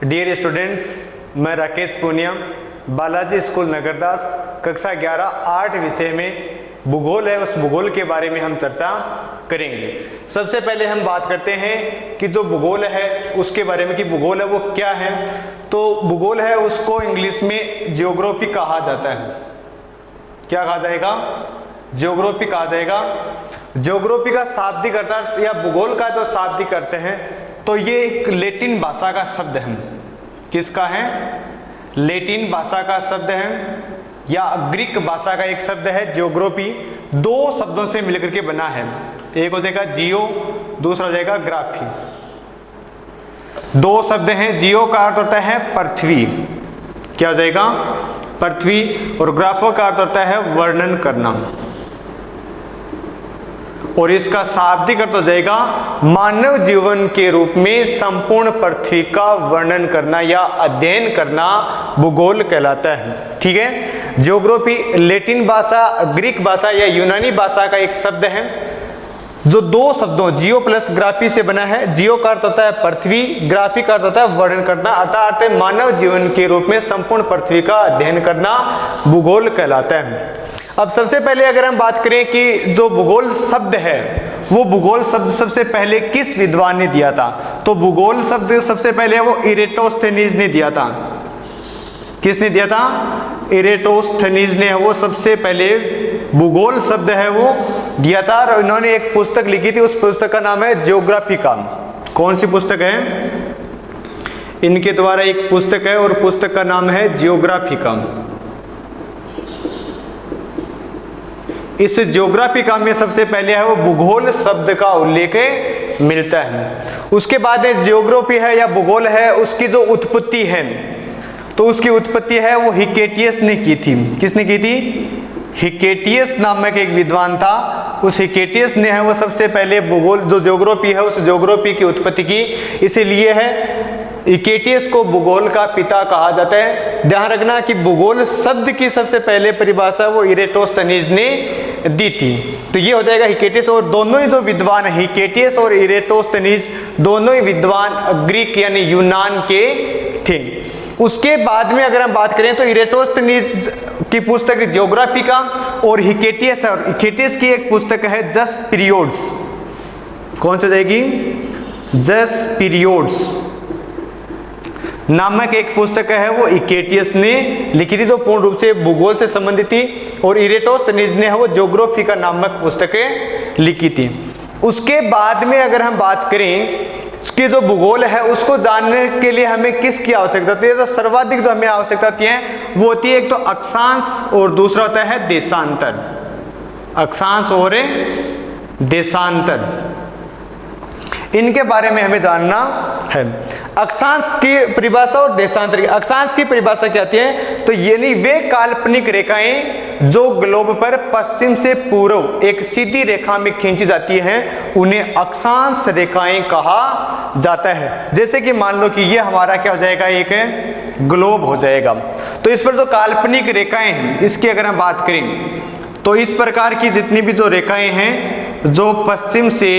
Dear students, मैं Rakesh Poonia, Balaji school नगरदास, कक्षा 11 art विषय में भूगोल है, उस भूगोल के बारे में हम चर्चा करेंगे। सबसे पहले हम बात करते हैं कि जो भूगोल है उसके बारे में, कि भूगोल है वो क्या है। तो भूगोल है उसको इंग्लिश में जियोग्राफी कहा जाता है। क्या कहा जाएगा? जियोग्राफी कहा जाएगा। जियोग्राफी का शाब्दिक अर्थ या भूगोल का जो शाब्दिक अर्थ है तो ये एक लैटिन भाषा का शब्द है। किसका है? लैटिन भाषा का शब्द है या ग्रीक भाषा का एक शब्द है जियोग्राफी। दो शब्दों से मिलकर के बना है। एक हो जाएगा जियो, दूसरा हो जाएगा ग्राफी। दो शब्द हैं। जियो का अर्थ होता है पृथ्वी, क्या हो जाएगा? पृथ्वी। और ग्राफो का अर्थ होता है वर्णन करना, और इसका शाब्दिक अर्थ हो जाएगा मानव जीवन के रूप में संपूर्ण पृथ्वी का वर्णन करना या अध्ययन करना भूगोल कहलाता है। ठीक है। जियोग्राफी लैटिन भाषा, ग्रीक भाषा या यूनानी भाषा का एक शब्द है जो दो शब्दों जियो प्लस ग्राफी से बना है। जियो का अर्थ होता है पृथ्वी, ग्राफी का अर्थ होता है वर्णन करना, अर्थात मानव जीवन के रूप में संपूर्ण पृथ्वी का अध्ययन करना भूगोल कहलाता है। अब सबसे पहले अगर हम बात करें कि जो भूगोल शब्द है वो भूगोल शब्द सबसे पहले किस विद्वान ने दिया था, तो भूगोल शब्द सबसे पहले वो इरेटोस्थेनीज ने दिया था। किसने दिया था? इरेटोस्थेनीज ने वो सबसे पहले भूगोल शब्द है वो दिया था, और इन्होंने एक पुस्तक लिखी थी। उस पुस्तक का नाम है जियोग्राफिका। कौन सी पुस्तक है? इनके द्वारा एक पुस्तक है और पुस्तक का नाम है जियोग्राफिका। इस जियोग्राफिका में सबसे पहले है वो भूगोल शब्द का उल्लेख मिलता है। उसके बाद जियोग्राफी है या भूगोल है, उसकी जो उत्पत्ति है तो उसकी उत्पत्ति है वो हिकेटियस ने की थी। किसने की थी? हिकेटियस नामक एक विद्वान था। उस हिकेटियस ने है वो सबसे पहले भूगोल जो जियोग्राफी है उस जियोग्राफी की उत्पत्ति की। इसीलिए है हिकेटियस को भूगोल का पिता कहा जाता है। ध्यान रखना कि भूगोल शब्द की सबसे पहले परिभाषा वो इरेटोस्थेनीज ने दी थी। तो ये हो जाएगा हिकेटियस। और दोनों ही जो विद्वान है हिकेटियस और इरेटोस्थेनीज, दोनों ही विद्वान ग्रीक यानी यूनान के थे। उसके बाद में अगर हम बात करें तो इरेटोस्थेनीज की पुस्तक जियोग्राफिका और हिकेटियस की एक पुस्तक है जस पीरियड्स। कौन सी जाएगी? जस पीरियड्स नामक एक पुस्तक है वो हिकेटियस ने लिखी थी, जो पूर्ण रूप से भूगोल से संबंधित थी। और इरेटोस्थेनीज ने वो जियोग्राफिका नामक पुस्तकें लिखी थी। उसके बाद में अगर हम बात करें उसकी जो भूगोल है उसको जानने के लिए हमें किसकी आवश्यकता होती है, तो सर्वाधिक जो हमें आवश्यकता होती है वो होती है एक तो अक्षांश और दूसरा होता है देशांतर। अक्षांश और देशांतर, इनके बारे में हमें जानना है। अक्षांश की परिभाषा और देशांतर की। अक्षांश की परिभाषा क्या होती है, तो यानी वे काल्पनिक रेखाएं जो ग्लोब पर पश्चिम से पूर्व एक सीधी रेखा में खींची जाती हैं उन्हें अक्षांश रेखाएं कहा जाता है। जैसे कि मान लो कि ये हमारा क्या हो जाएगा, एक ग्लोब हो जाएगा। तो इस पर जो काल्पनिक रेखाएं हैं इसकी अगर हम बात करें तो इस प्रकार की जितनी भी जो रेखाएं हैं जो पश्चिम से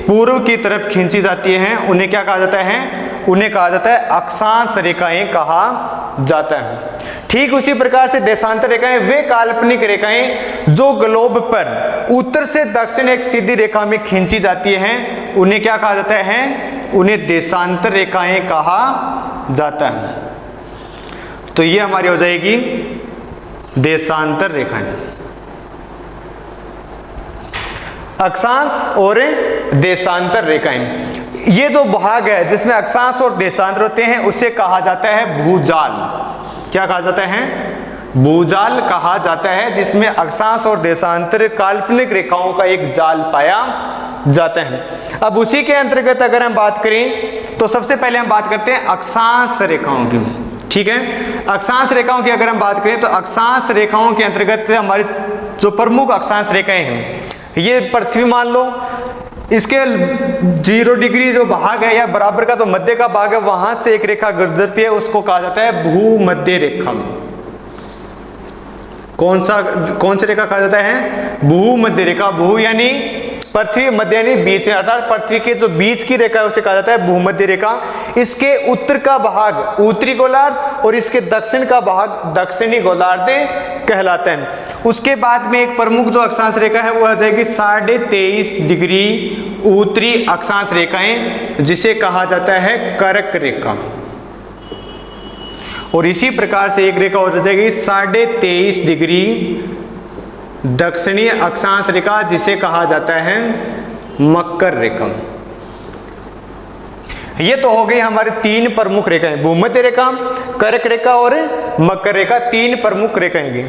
पूर्व की तरफ खींची जाती हैं उन्हें क्या कहा जाता है? उन्हें कहा जाता है अक्षांश रेखाएं कहा जाता है। ठीक उसी प्रकार से देशांतर रेखाएं वे काल्पनिक रेखाएं जो ग्लोब पर उत्तर से दक्षिण एक सीधी रेखा में खींची जाती हैं उन्हें क्या कहा जाता है? उन्हें देशांतर रेखाएं कहा जाता है। तो ये हमारी हो जाएगी देशांतर रेखाएं। अक्षांश और देशांतर रेखाएं, ये जो भाग है जिसमें अक्षांश और देशांतर होते हैं उसे कहा जाता है भूजाल। क्या कहा जाता है? भूजाल कहा जाता है, जिसमें अक्षांश और देशांतर काल्पनिक रेखाओं का एक जाल पाया जाता है। अब उसी के अंतर्गत अगर हम बात करें तो सबसे पहले हम बात करते हैं अक्षांश रेखाओं की। ठीक है। अक्षांश रेखाओं की अगर हम बात करें तो अक्षांश रेखाओं के अंतर्गत हमारी जो प्रमुख अक्षांश रेखाएं हैं, ये पृथ्वी मान लो, इसके 0 डिग्री जो भाग है या बराबर का जो मध्य का भाग है वहां से एक रेखा गुजरती है, उसको कहा जाता है भूमध्य रेखा। कौन सी रेखा कहा जाता है? भूमध्य रेखा। भू यानी पृथ्वी मध्य यानी बीच में, अर्थात पृथ्वी के जो बीच की रेखा है उसे कहा जाता है भूमध्य रेखा। इसके उत्तर का भाग उत्तरी गोलार्ध और इसके दक्षिण का भाग दक्षिणी गोलार्ध कहलाता है। उसके बाद में एक प्रमुख जो अक्षांश रेखा है वो आ जाएगी 23.5 डिग्री उत्तरी अक्षांश रेखाएं, जिसे कहा जाता है कर्क रेखा। और इसी प्रकार से एक रेखा हो जाएगी 23.5 डिग्री दक्षिणी अक्षांश रेखा, जिसे कहा जाता है मकर रेखा। ये तो हो गई हमारे तीन प्रमुख रेखाएं, भूमध्य रेखा, कर्क रेखा और मकर रेखा, तीन प्रमुख रेखाएं।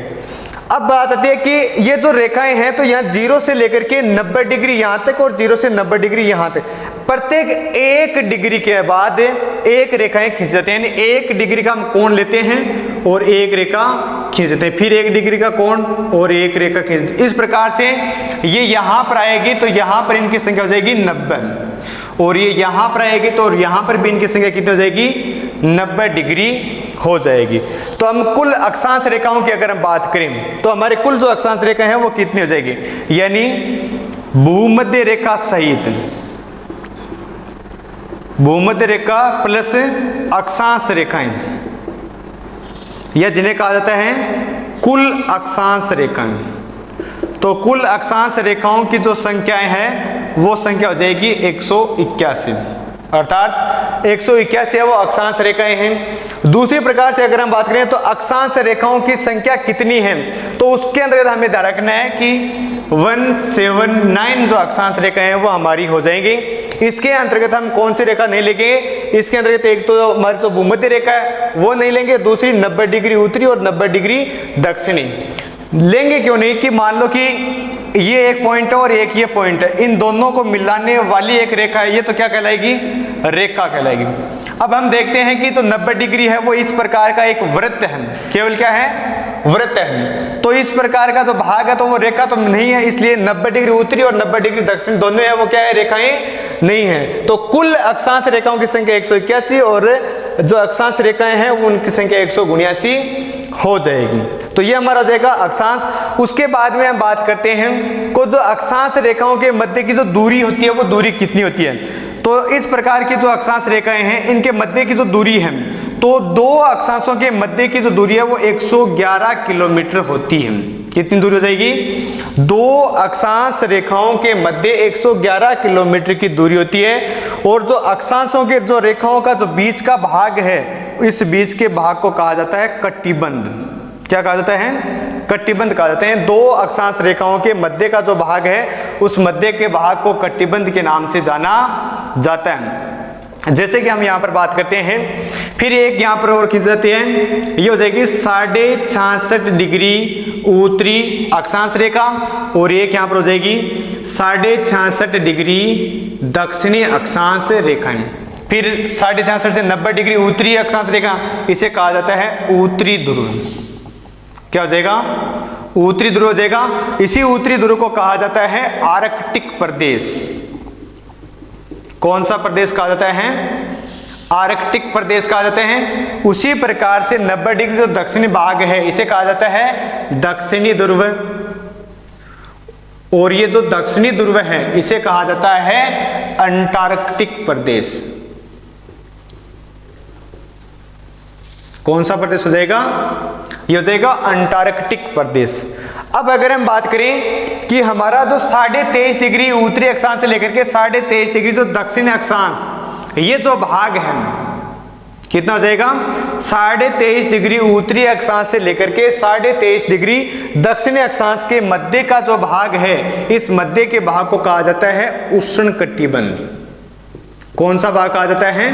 अब बात आती है कि ये जो रेखाएं हैं तो यहाँ 0 से लेकर के 90 डिग्री यहाँ तक और 0 से 90 डिग्री यहाँ तक, प्रत्येक 1 डिग्री के बाद एक रेखाएं खींच जाते हैं, यानी 1 डिग्री का हम कोण लेते हैं और एक रेखा खींच देते हैं, फिर 1 डिग्री का कोण और एक रेखा खींच देते हैं। इस प्रकार से ये यहाँ पर आएगी तो यहाँ पर इनकी संख्या हो जाएगी 90, और ये यहाँ पर आएगी तो और यहाँ पर भी इनकी संख्या कितनी हो जाएगी 90 डिग्री हो जाएगी। तो हम कुल अक्षांश रेखाओं की अगर हम बात करें तो हमारे कुल जो अक्षांश रेखा है वो कितनी हो जाएगी, यानी भूमध्य रेखा सहित भूमध्य रेखा प्लस अक्षांश रेखाएं, यह जिन्हें कहा जाता है कुल अक्षांश रेखाएं। तो कुल अक्षांश रेखाओं की जो संख्याएं हैं वो संख्या हो जाएगी 181, अर्थात 181 है वो अक्षांश रेखाएं हैं। दूसरी प्रकार से अगर हम बात करें तो अक्षांश रेखाओं की संख्या कितनी है, तो उसके अंतर्गत हमें ध्यान रखना है कि 179 जो अक्षांश रेखाएं हैं वो हमारी हो जाएंगी। इसके अंतर्गत हम कौन सी रेखा नहीं लेंगे, इसके अंतर्गत एक तो हमारी जो भूमध्य रेखा है वो नहीं लेंगे, दूसरी 90 डिग्री उत्तरी और 90 डिग्री दक्षिणी लेंगे। क्यों नहीं, कि मान लो कि ये एक पॉइंट है और एक ये पॉइंट है, इन दोनों को मिलाने वाली एक रेखा है, ये तो क्या कहलाएगी, रेखा कहलाएगी। अब हम देखते हैं कि तो 90 डिग्री है वो इस प्रकार का एक वृत्त है, केवल क्या है, वृत्त है। तो इस प्रकार का जो भाग है तो वो रेखा तो नहीं है, इसलिए 90 डिग्री उत्तरी और 90 डिग्री दक्षिण दोनों है वो क्या है, रेखाएं नहीं है। तो कुल अक्षांश रेखाओं की संख्या 181 और जो अक्षांश रेखाएं हैं वो उनकी संख्या 179 हो जाएगी। तो ये हमारा हो जाएगा अक्षांश। उसके बाद में हम बात करते हैं को जो अक्षांश रेखाओं के मध्य की जो दूरी होती है वो दूरी कितनी होती है। तो इस प्रकार की जो अक्षांश रेखाएं हैं इनके मध्य की जो दूरी है, तो दो अक्षांशों के मध्य की जो दूरी है वो 111 किलोमीटर होती है। कितनी दूरी हो जाएगी, दो अक्षांश रेखाओं के मध्य 111 किलोमीटर की दूरी होती है। और जो अक्षांशों के जो रेखाओं का जो बीच का भाग है, इस बीच के भाग को कहा जाता है कटिबंध। क्या कहा जाता है, कटिबंध कहा जाता है। दो अक्षांश रेखाओं के मध्य का जो भाग है उस मध्य के भाग को कटिबंध के नाम से जाना जाता है। जैसे कि हम यहाँ पर बात करते हैं, फिर एक यहाँ पर और खींच जाते हैं, ये हो जाएगी 66.5 डिग्री उत्तरी अक्षांश रेखा, और एक यहाँ पर हो जाएगी 66.5 डिग्री दक्षिणी अक्षांश रेखाएं। फिर 66.5 से 90 डिग्री उत्तरी अक्षांश रेखा, इसे कहा जाता है उत्तरी ध्रुव। क्या हो जाएगा, उत्तरी ध्रुव हो जाएगा। इसी उत्तरी ध्रुव को कहा जाता है आर्कटिक प्रदेश। कौन सा प्रदेश कहा जाता है, आर्कटिक प्रदेश कहा जाता है। उसी प्रकार से 90 डिग्री जो दक्षिणी भाग है इसे कहा जाता है दक्षिणी ध्रुव, और ये जो दक्षिणी ध्रुव है इसे कहा जाता है अंटार्कटिक प्रदेश। कौन सा प्रदेश हो जाएगा, ये हो जाएगा अंटार्कटिक प्रदेश। अब अगर हम बात करें कि हमारा जो 23.5 डिग्री उत्तरी अक्षांश से लेकर के 23.5 डिग्री जो दक्षिणी अक्षांश, ये जो भाग है कितना हो जाएगा, 23.5 डिग्री उत्तरी अक्षांश से लेकर के 23.5 डिग्री दक्षिणी अक्षांश के मध्य का जो भाग है, इस मध्य के भाग को कहा जाता है उष्णकटिबंध। कौन सा भाग कहा जाता है,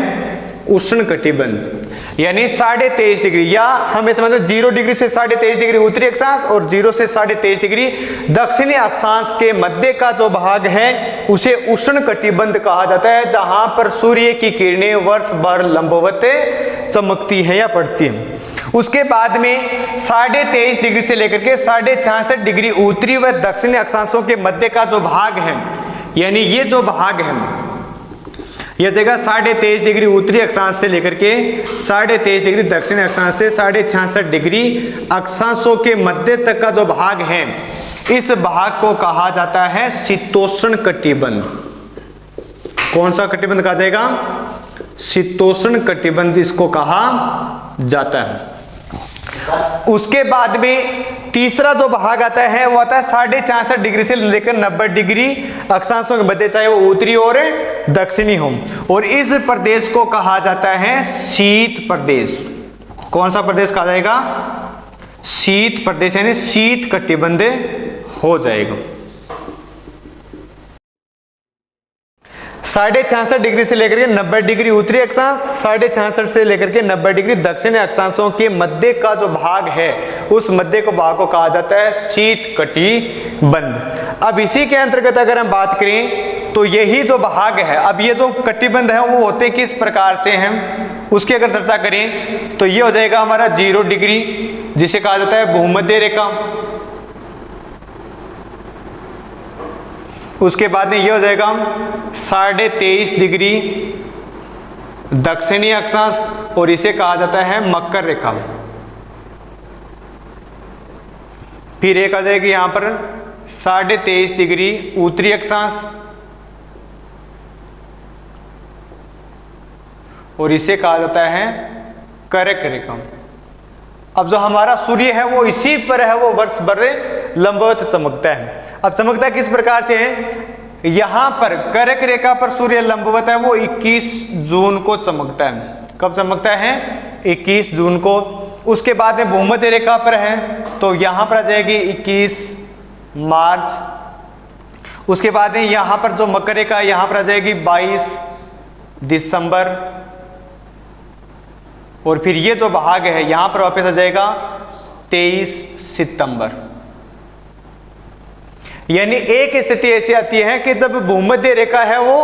उष्णकटिबंध। यानी 23.5 डिग्री, या हमें समझ 0 डिग्री से 23.5 डिग्री उत्तरी अक्षांश और 0 से 23.5 डिग्री दक्षिणी अक्षांश के मध्य का जो भाग है उसे उष्णकटिबंध कहा जाता है, जहां पर सूर्य की किरणें वर्ष भर लंबवत चमकती है या पड़ती है। उसके बाद में 23.5 डिग्री से लेकर के 66.5 डिग्री उत्तरी व दक्षिणी अक्षांशों के मध्य का जो भाग है, यानी ये जो भाग है यह जगह 23.5 डिग्री उत्तरी अक्षांश से लेकर के 23.5 डिग्री दक्षिणी अक्षांश से 66.5 डिग्री अक्षांशों के मध्य तक का जो भाग है, इस भाग को कहा जाता है शीतोष्ण कटिबंध। कौन सा कटिबंध कहा जाएगा? शीतोष्ण कटिबंध इसको कहा जाता है। उसके बाद में तीसरा जो भाग आता है वो आता है 66.5 डिग्री से लेकर 90 डिग्री अक्षांशों के मध्य, चाहे वो उत्तरी और दक्षिणी हो, और इस प्रदेश को कहा जाता है शीत प्रदेश। कौन सा प्रदेश कहा जाएगा? शीत प्रदेश, यानी शीत कटिबंध हो जाएगा। 66.5 डिग्री से लेकर के 90 डिग्री उत्तरी अक्षांश, 66.5 से लेकर के 90 डिग्री दक्षिणी अक्षांशों के मध्य का जो भाग है उस मध्य को भाग को कहा जाता है शीत कटिबंध। अब इसी के अंतर्गत अगर हम बात करें तो यही जो भाग है, अब ये जो कटिबंध है वो होते किस प्रकार से हैं उसकी अगर चर्चा करें तो ये हो जाएगा हमारा 0 डिग्री, जिसे कहा जाता है भूमध्य रेखा। उसके बाद में ये हो जाएगा 23.5 डिग्री दक्षिणी अक्षांश, और इसे कहा जाता है मकर रेखा। फिर एक आ जाएगी यहां पर 23.5 डिग्री उत्तरी अक्षांश, और इसे कहा जाता है कर्क रेखा। अब जो हमारा सूर्य है वो इसी पर है, वो वर्ष भर लंबवत चमकता है। अब चमकता किस प्रकार से है? यहां पर कर्क रेखा पर सूर्य लंबवत है, वो 21 जून को चमकता है। कब चमकता है? 21 जून को। उसके बाद में भूमध्य रेखा पर है तो यहां पर आ जाएगी 21 मार्च। उसके बाद में यहां पर जो मकर रेखा यहां पर आ जाएगी 22 दिसंबर, और फिर ये जो भाग है यहां पर वापस आ जाएगा 23 सितंबर। यानी एक स्थिति ऐसी आती है कि जब भूमध्य रेखा है वो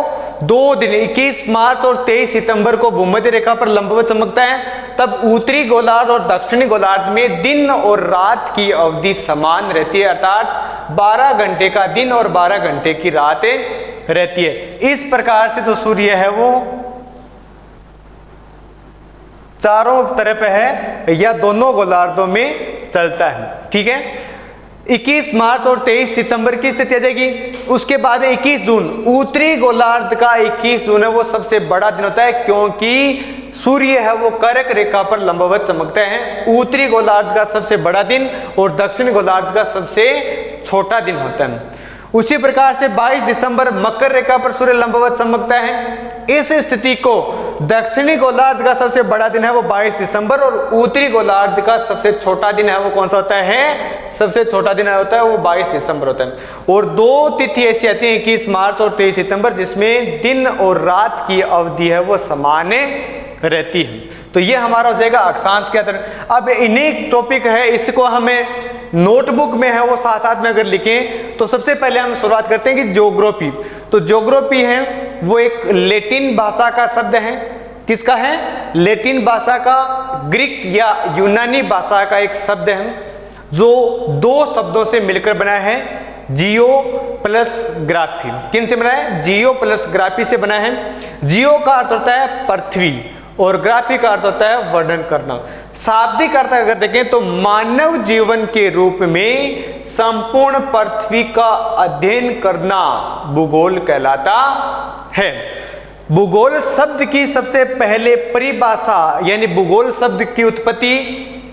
2 दिन 21 मार्च और 23 सितंबर को भूमध्य रेखा पर लंबवत चमकता है, तब उत्तरी गोलार्ध और दक्षिणी गोलार्ध में दिन और रात की अवधि समान रहती है, अर्थात 12 घंटे का दिन और 12 घंटे की रात रहती है। इस प्रकार से जो सूर्य है वो चारों तरफ है या दोनों गोलार्धों में चलता है। ठीक है, 21 मार्च और 23 सितंबर की स्थिति आ जाएगी। उसके बाद 21 जून, उत्तरी गोलार्ध का 21 जून है वो सबसे बड़ा दिन होता है, क्योंकि सूर्य है वो कर्क रेखा पर लंबवत चमकते हैं। उत्तरी गोलार्ध का सबसे बड़ा दिन और दक्षिणी गोलार्ध का सबसे छोटा दिन होता है। उसी प्रकार से 22 दिसंबर मकर रेखा पर सूर्य लंबवत चमकता है। इस स्थिति को दक्षिणी गोलार्ध का सबसे बड़ा दिन है वो 22 दिसंबर, और उत्तरी गोलार्ध का सबसे छोटा दिन है वो कौन सा होता है? सबसे छोटा दिन होता है वो 22 दिसंबर होता है। और 2 तिथि ऐसी आती है 21 मार्च और 23 सितंबर, जिसमें दिन और रात की अवधि है वो समान रहती है। तो ये हमारा हो जाएगा अक्षांश के अंदर। अब इन्हीं टॉपिक है, इसको हमें नोटबुक में है वो साथ साथ में अगर लिखें तो सबसे पहले हम शुरुआत करते हैं कि ज्योग्राफी। तो ज्योग्राफी है वो एक लैटिन भाषा का शब्द है। किसका है? लैटिन भाषा का, ग्रीक या यूनानी भाषा का एक शब्द है जो 2 शब्दों से मिलकर बना है, जियो प्लस ग्राफी। किन से बना है? जियो प्लस ग्राफी से बना है। जियो का अर्थ होता है पृथ्वी और ग्राफी का अर्थ होता है वर्णन करना। शाब्दिक अर्थ अगर देखें तो मानव जीवन के रूप में संपूर्ण पृथ्वी का अध्ययन करना भूगोल कहलाता है। भूगोल शब्द की सबसे पहले परिभाषा यानी भूगोल शब्द की उत्पत्ति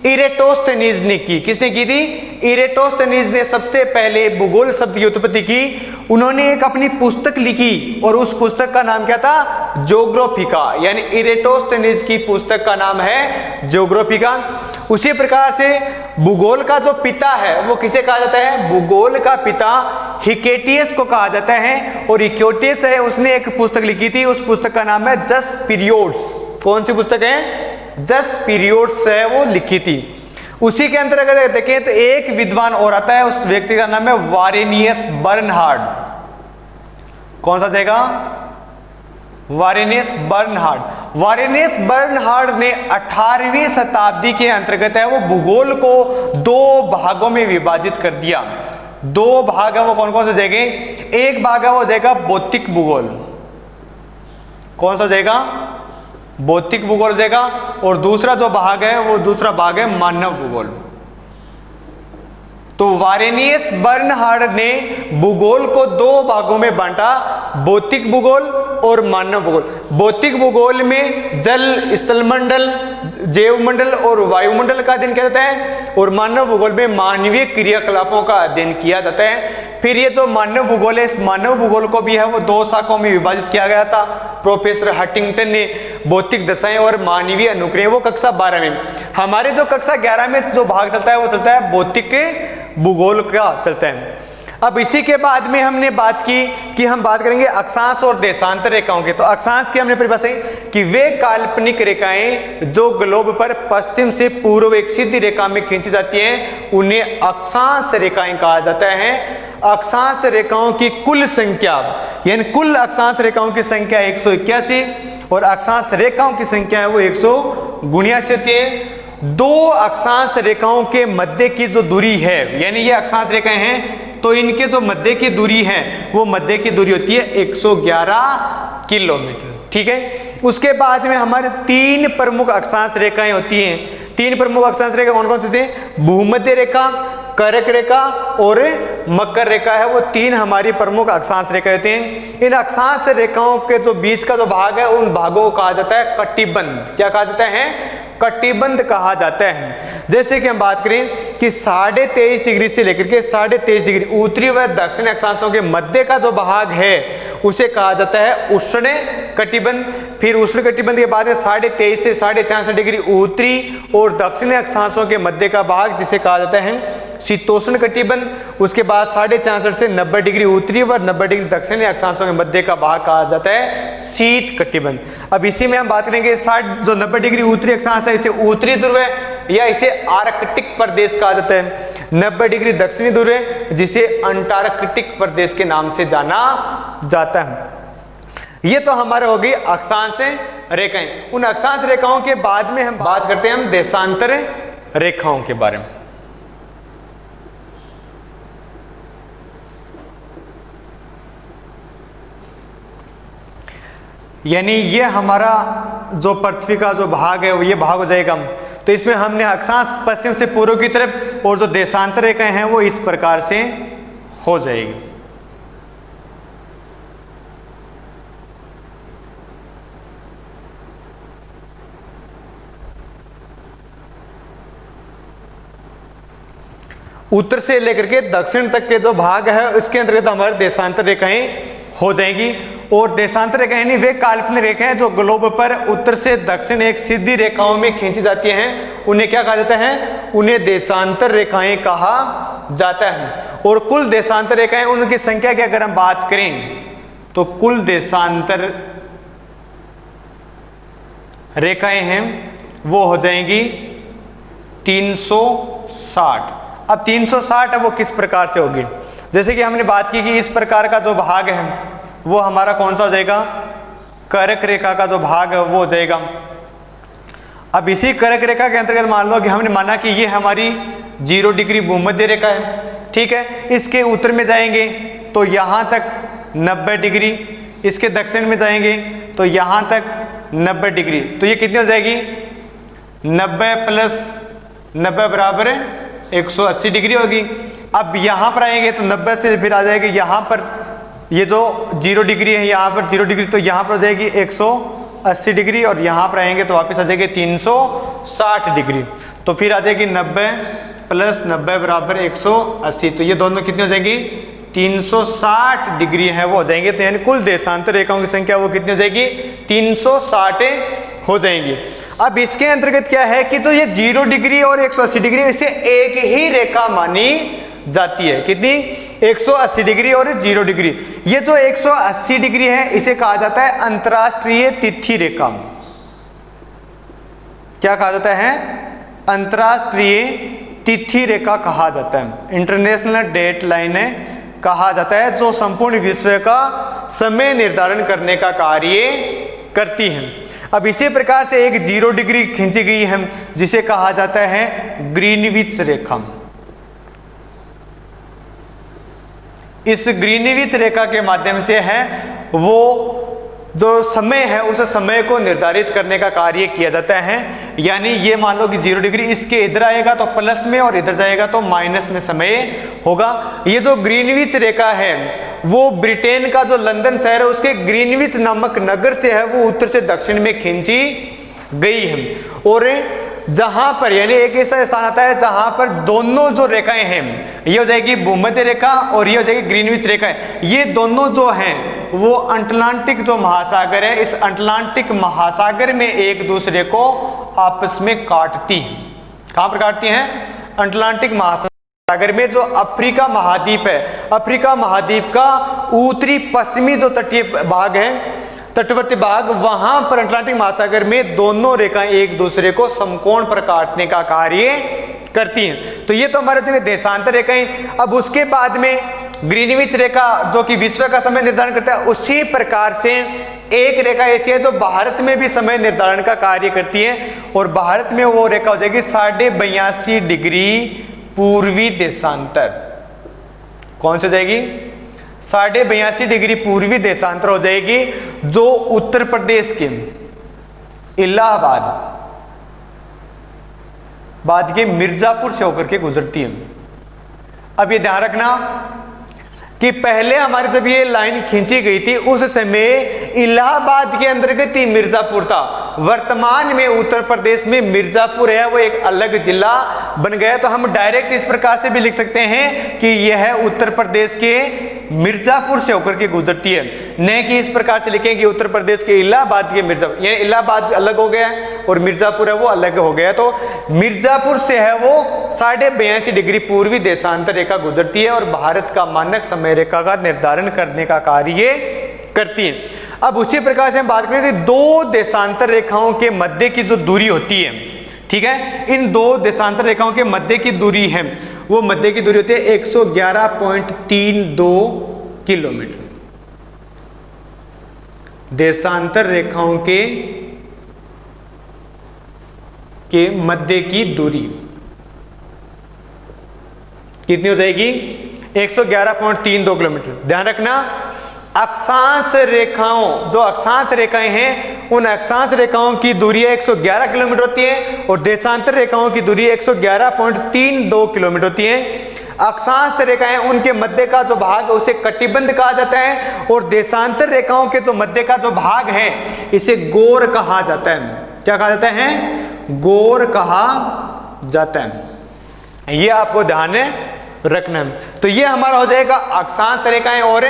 इरेटोस्थनीज ने की। किसने की थी? इरेटोस्थनीज ने सबसे पहले भूगोल शब्द की उत्पत्ति की। उन्होंने एक अपनी पुस्तक लिखी और उस पुस्तक का नाम क्या था? ज्योग्राफिका, यानी इरेटोस्थनीज की पुस्तक का नाम है ज्योग्राफिका। उसी प्रकार से भूगोल का जो पिता है वो किसे कहा जाता है? भूगोल का पिता हिकेटियस को कहा जाता है। और हिकेटियस है उसने एक पुस्तक लिखी थी, उस पुस्तक का नाम है जस्ट पीरियड्स। कौन सी पुस्तक है? जस्ट पीरियड्स है वो लिखी थी। उसी के अंदर अगर देखें तो एक विद्वान और आता है, उस व्यक्ति का नाम है वारेनियस बर्नहार्ड। कौन सा जाएगा? वारेनियस बर्नहार्ड। वारेनियस बर्नहार्ड ने 18वीं शताब्दी के अंतर्गत है वो भूगोल को 2 भागों में विभाजित कर दिया। 2 भाग है वो कौन कौन से जाएंगे? एक भाग है वो जाएगा भौतिक भूगोल। कौन सा जाएगा? भौतिक भूगोल जाएगा। और दूसरा जो भाग है वो दूसरा भाग है मानव भूगोल। तो वारेनियस बर्नहार्ड ने भूगोल को दो भागों में बांटा, भौतिक भूगोल और मानव भूगोल। भौतिक भूगोल में जल, स्थलमंडल, जैवमंडल और वायुमंडल का अध्ययन किया जाता है, और मानव भूगोल में मानवीय क्रियाकलापों का अध्ययन किया जाता है। फिर ये जो मानव भूगोल है, इस मानव भूगोल को भी है वो दो शाखाओं में विभाजित किया गया था। प्रोफेसर हंटिंगटन ने भौतिक दशाएं और मानवीय अनुक्रिया, वो कक्षा 12 में। हमारे जो कक्षा 11 में जो भाग चलता है वो चलता है भौतिक भूगोल का चलता है। अब इसी के बाद में हमने बात की कि हम बात करेंगे अक्षांश और देशांतर रेखाओं के। तो अक्षांश की हमने परिभाषा कि वे काल्पनिक रेखाएं जो ग्लोब पर पश्चिम से पूर्व एक सीधी रेखा में खींची जाती हैं, उन्हें अक्षांश रेखाएं कहा जाता है। अक्षांश रेखाओं की कुल संख्या, यानी कुल अक्षांश रेखाओं की संख्या 181 और अक्षांश रेखाओं की संख्या है वो 179 होती है। दो अक्षांश रेखाओं के मध्य की जो दूरी है, यानी ये अक्षांश रेखाएं हैं, तो इनके जो मध्य की दूरी है वो मध्य की दूरी होती है 111 किलोमीटर। ठीक है। उसके बाद में हमारे तीन प्रमुख अक्षांश रेखाएं होती हैं। तीन प्रमुख अक्षांश रेखा कौन कौन सी थी? भूमध्य रेखा, कर्क रेखा और मकर रेखा है, वो तीन हमारी प्रमुख अक्षांश रेखा होती हैं। इन अक्षांश रेखाओं के जो बीच का जो भाग है, उन भागों को कहा जाता है कटिबंध। क्या कहा जाता है? कटिबंध कहा जाता है। जैसे कि हम बात करें कि 23.5 डिग्री से लेकर के 23.5 डिग्री उत्तरी व दक्षिणी अक्षांशों के मध्य का जो भाग है उसे कहा जाता है उष्ण कटिबंध। फिर उष्ण कटिबंध के बाद में 23.5 से 64.5 डिग्री उत्तरी और दक्षिणी अक्षांशों के मध्य का भाग जिसे कहा जाता है शीतोष्ण कटिबंध। उसके बाद 64.5 से 90 डिग्री उत्तरी व 90 डिग्री दक्षिणी अक्षांशों के मध्य का भाग कहा जाता है शीत कटिबंध। अब इसी में हम बात करेंगे 90 डिग्री उत्तरी अक्षांश है, इसे उत्तरी ध्रुव है या इसे आर्कटिक प्रदेश कहा जाता है। 90 डिग्री दक्षिणी ध्रुव है जिसे अंटार्कटिक प्रदेश के नाम से जाना जाता है। ये तो हमारे हो गई अक्षांश रेखाएं। उन अक्षांश रेखाओं के बाद में हम बात करते हैं हम देशांतर रेखाओं के बारे में। यानी ये हमारा जो पृथ्वी का जो भाग है वो ये भाग हो जाएगा। तो इसमें हमने अक्षांश पश्चिम से पूर्व की तरफ और जो देशांतर रेखाएं हैं वो इस प्रकार से हो जाएगी। उत्तर से लेकर के दक्षिण तक के जो भाग है उसके अंतर्गत हमारे देशांतर रेखाएं हो जाएंगी। और देशांतर रेखाएं यानी वे काल्पनिक रेखाएं जो ग्लोब पर उत्तर से दक्षिण एक सीधी रेखाओं में खींची जाती हैं, उन्हें क्या कहा जाता है? उन्हें देशांतर रेखाएं कहा जाता है। और कुल देशांतर रेखाएं उनकी संख्या की अगर हम बात करें तो कुल देशांतर रेखाएं हैं वो हो जाएंगी 360। अब 360 है वो किस प्रकार से होगी? जैसे कि हमने बात की कि इस प्रकार का जो भाग है वो हमारा कौन सा हो जाएगा? कर्क रेखा का जो भाग है वो हो जाएगा। अब इसी कर्क रेखा के अंतर्गत मान लो कि हमने माना कि ये हमारी 0 डिग्री भूमध्य रेखा है। ठीक है। इसके उत्तर में जाएंगे तो यहाँ तक 90 डिग्री, इसके दक्षिण में जाएंगे तो यहाँ तक 90 डिग्री। तो ये कितनी हो जाएगी? 90 प्लस 90 बराबर 180 डिग्री होगी। अब यहाँ पर आएंगे तो 90 से फिर आ जाएगी यहाँ पर, ये जो 0 डिग्री है यहाँ पर 0 डिग्री, तो यहाँ पर हो जाएगी 180 डिग्री और यहाँ पर आएंगे तो वापस आ जाएगी 360 डिग्री। तो फिर आ जाएगी 90 प्लस 90 बराबर 180। तो ये दोनों कितनी हो जाएंगी? 360 डिग्री है वो हो जाएंगे। तो यानी कुल देशांतर रेखाओं की संख्या वो कितनी हो जाएगी? 360 हो जाएंगी। अब इसके अंतर्गत क्या है कि जो ये 0 डिग्री और 180 डिग्री इसे एक ही रेखा मानी जाती है। कितनी? 180 डिग्री और 0 डिग्री। ये जो 180 डिग्री है इसे कहा जाता है अंतरराष्ट्रीय तिथि रेखा। क्या कहा जाता है? अंतरराष्ट्रीय तिथि रेखा कहा जाता है। इंटरनेशनल डेट लाइन कहा जाता है, जो संपूर्ण विश्व का समय निर्धारण करने का कार्य करती है। अब इसी प्रकार से एक 0 डिग्री खींची गई है जिसे कहा जाता है ग्रीनविच रेखा। इस ग्रीनविच रेखा के माध्यम से है वो जो समय है उस समय को निर्धारित करने का कार्य किया जाता है। यानी ये मान लो कि 0 डिग्री, इसके इधर आएगा तो प्लस में और इधर जाएगा तो माइनस में समय होगा। ये जो ग्रीनविच रेखा है वो ब्रिटेन का जो लंदन शहर है उसके ग्रीनविच नामक नगर से है वो उत्तर से दक्षिण में खींची गई है। और जहां पर यानी एक ऐसा स्थान आता है जहां पर दोनों जो रेखाएं हैं, ये हो जाएगी भूमध्य रेखा और ये हो जाएगी ग्रीनविच रेखा, ये दोनों जो हैं वो अटलांटिक जो महासागर है, इस अटलांटिक महासागर में एक दूसरे को आपस में काटती हैं। कहां पर काटती हैं? अटलांटिक महासागर में। जो अफ्रीका महाद्वीप है, अफ्रीका महाद्वीप का उत्तरी पश्चिमी जो तटीय भाग है, तटवर्ती भाग, वहां पर अटलांटिक महासागर में दोनों रेखाएं एक दूसरे को समकोण पर काटने का कार्य करती हैं। तो ये तो हमारे जो देशांतर रेखाएं। अब उसके बाद में ग्रीनविच रेखा जो कि विश्व का समय निर्धारण करता है, उसी प्रकार से एक रेखा ऐसी है जो भारत में भी समय निर्धारण का कार्य करती है, और भारत में वो रेखा हो जाएगी 82.5 डिग्री पूर्वी देशांतर। कौन सी जाएगी? 82.5 डिग्री पूर्वी देशांतर हो जाएगी, जो उत्तर प्रदेश के इलाहाबाद बाद के मिर्जापुर से होकर के गुजरती है। अब ये ध्यान रखना कि पहले हमारे जब ये लाइन खींची गई थी उस समय इलाहाबाद के अंतर्गत ही मिर्जापुर था। वर्तमान में उत्तर प्रदेश में मिर्जापुर है वो एक अलग जिला बन गया। तो हम डायरेक्ट इस प्रकार से भी लिख सकते हैं कि यह उत्तर प्रदेश के मिर्जापुर से होकर के गुजरती है, न कि इस प्रकार से लिखें कि उत्तर प्रदेश के इलाहाबाद के मिर्जापुर। ये इलाहाबाद अलग हो गया और मिर्जापुर है वो अलग हो गया। तो मिर्जापुर से है वो 82.5 डिग्री पूर्वी देशांतर रेखा गुजरती है और भारत का मानक समय रेखा का निर्धारण करने का कार्य करती है। अब उसी प्रकार से हम बात करें तो दो देशांतर रेखाओं के मध्य की जो दूरी होती है, ठीक है, इन दो देशांतर रेखाओं के मध्य की दूरी है वो मध्य की दूरी होती है 111.32 किलोमीटर। देशांतर रेखाओं के मध्य की दूरी कितनी हो जाएगी? 111.32 किलोमीटर। ध्यान रखना, अक्षांश रेखाओं, जो अक्षांश रेखाएं हैं उन अक्षांश रेखाओं की दूरी 111 किलोमीटर होती है और देशांतर रेखाओं की दूरी 111.32 किलोमीटर होती है। अक्षांश रेखाएं उनके मध्य का जो भाग है उसे कटिबंध कहा जाता है और देशांतर रेखाओं के जो मध्य का जो भाग है इसे गोर कहा जाता है। क्या कहा जाता है? गोर कहा जाता है। ये आपको ध्यान रखना है। तो ये हमारा हो जाएगा अक्षांश रेखाएं और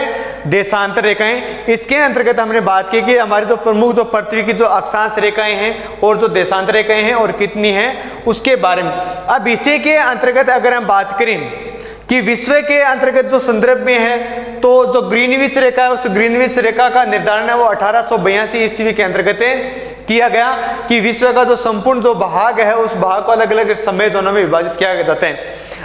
देशांतर रेखाएं। इसके अंतर्गत हमने बात की कि हमारी जो प्रमुख जो पृथ्वी की जो अक्षांश रेखाएं हैं और जो देशांतर रेखाएं हैं और कितनी हैं उसके बारे में। अब इसी के अंतर्गत अगर हम बात करें कि विश्व के अंतर्गत जो संदर्भ में है तो जो ग्रीनविच रेखा है उस ग्रीनविच रेखा का निर्धारण है वो 1882 ईस्वी के अंतर्गत किया गया कि विश्व का जो संपूर्ण जो भाग है उस भाग को अलग अलग समय जोनों में विभाजित किया जाता है।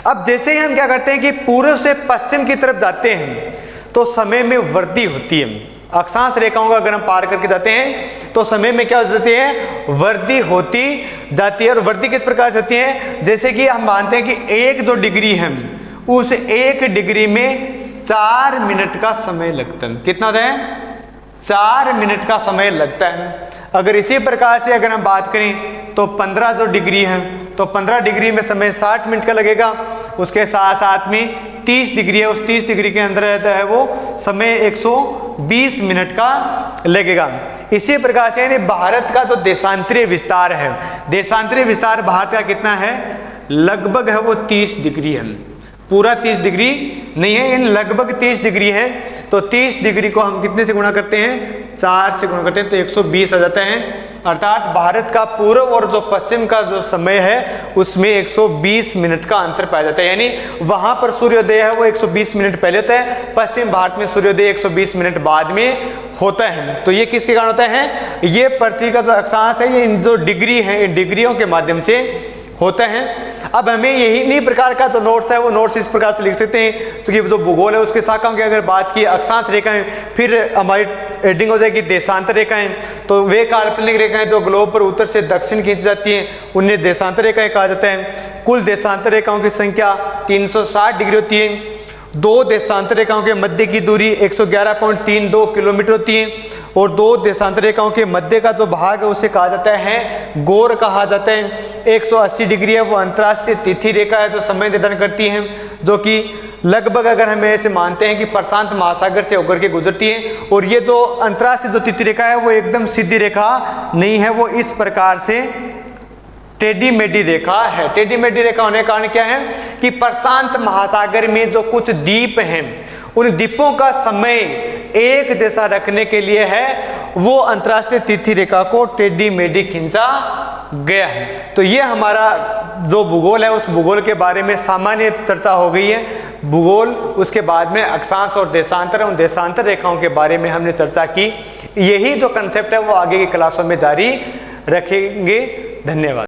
अब जैसे ही हम क्या करते हैं कि पूर्व से पश्चिम की तरफ जाते हैं तो समय में वृद्धि होती है। अक्षांश रेखाओं का अगर हम पार करके जाते हैं तो समय में क्या हो जाती है? वृद्धि होती जाती है। और वृद्धि किस प्रकार से होती है? जैसे कि हम मानते हैं कि एक जो डिग्री है उस एक डिग्री में 4 मिनट का समय लगता है। कितना होता है? 4 मिनट का समय लगता है। अगर इसी प्रकार से अगर हम बात करें तो 15 जो डिग्री है तो 15 डिग्री में समय 60 मिनट का लगेगा। उसके साथ साथ में 30 डिग्री है, उस 30 डिग्री के अंदर रहता है वो समय 120 मिनट का लगेगा। इसी प्रकार से यानी भारत का जो देशांतरीय विस्तार है, देशांतरीय विस्तार भारत का कितना है? लगभग है वो 30 डिग्री है। पूरा 30 डिग्री नहीं है, इन लगभग 30 डिग्री है। तो 30 डिग्री को हम कितने से गुणा करते हैं? 4 से गुणा करते हैं तो 120 आ जाता है। अर्थात भारत का पूर्व और जो पश्चिम का जो समय है उसमें 120 मिनट का अंतर पाया जाता है। यानी वहां पर सूर्योदय है वो 120 मिनट पहले होता है, पश्चिम भारत में सूर्योदय 120 मिनट बाद में होता है। तो ये किसके कारण होता है? ये पृथ्वी का जो अक्षांश है ये इन जो डिग्री है इन डिग्रियों के माध्यम से होता है। अब हमें यही नहीं प्रकार का जो नोट्स है वो नोट्स इस प्रकार से लिख सकते हैं। तो जो भूगोल है उसके शाखाओं की अगर बात की अक्षांश रेखाएं, फिर हमारी हेडिंग हो जाएगी देशांतर रेखाएं। तो वे काल्पनिक रेखाएं जो ग्लोब पर उत्तर से दक्षिण खींची जाती हैं उन्हें देशांतर रेखाएं कहा जाता है। कुल देशांतर रेखाओं की संख्या 360 डिग्री होती है। दो देशांतर रेखाओं के मध्य की दूरी 111.32 किलोमीटर होती है और दो देशांतर रेखाओं के मध्य का जो भाग है उसे कहा जाता है गोर कहा जाता है। 180 डिग्री है वो अंतर्राष्ट्रीय तिथि रेखा है जो समय निर्धारण करती है, जो कि लगभग अगर हम ऐसे मानते हैं कि प्रशांत महासागर से होकर के गुजरती है। और ये जो अंतर्राष्ट्रीय जो तिथि रेखा है वो एकदम सीधी रेखा नहीं है, वो इस प्रकार से टेढ़ी मेढ़ी रेखा है। टेढ़ी मेढ़ी रेखा होने का कारण क्या है कि प्रशांत महासागर में जो कुछ द्वीप हैं उन द्वीपों का समय एक जैसा रखने के लिए है वो अंतर्राष्ट्रीय तिथि रेखा को टेढ़ी मेढ़ी खींचा गया है। तो ये हमारा जो भूगोल है उस भूगोल के बारे में सामान्य चर्चा हो गई है। भूगोल, उसके बाद में अक्षांश और देशांतर, उन देशांतर रेखाओं के बारे में हमने चर्चा की। यही जो कंसेप्ट है वो आगे की क्लासों में जारी रखेंगे। धन्यवाद।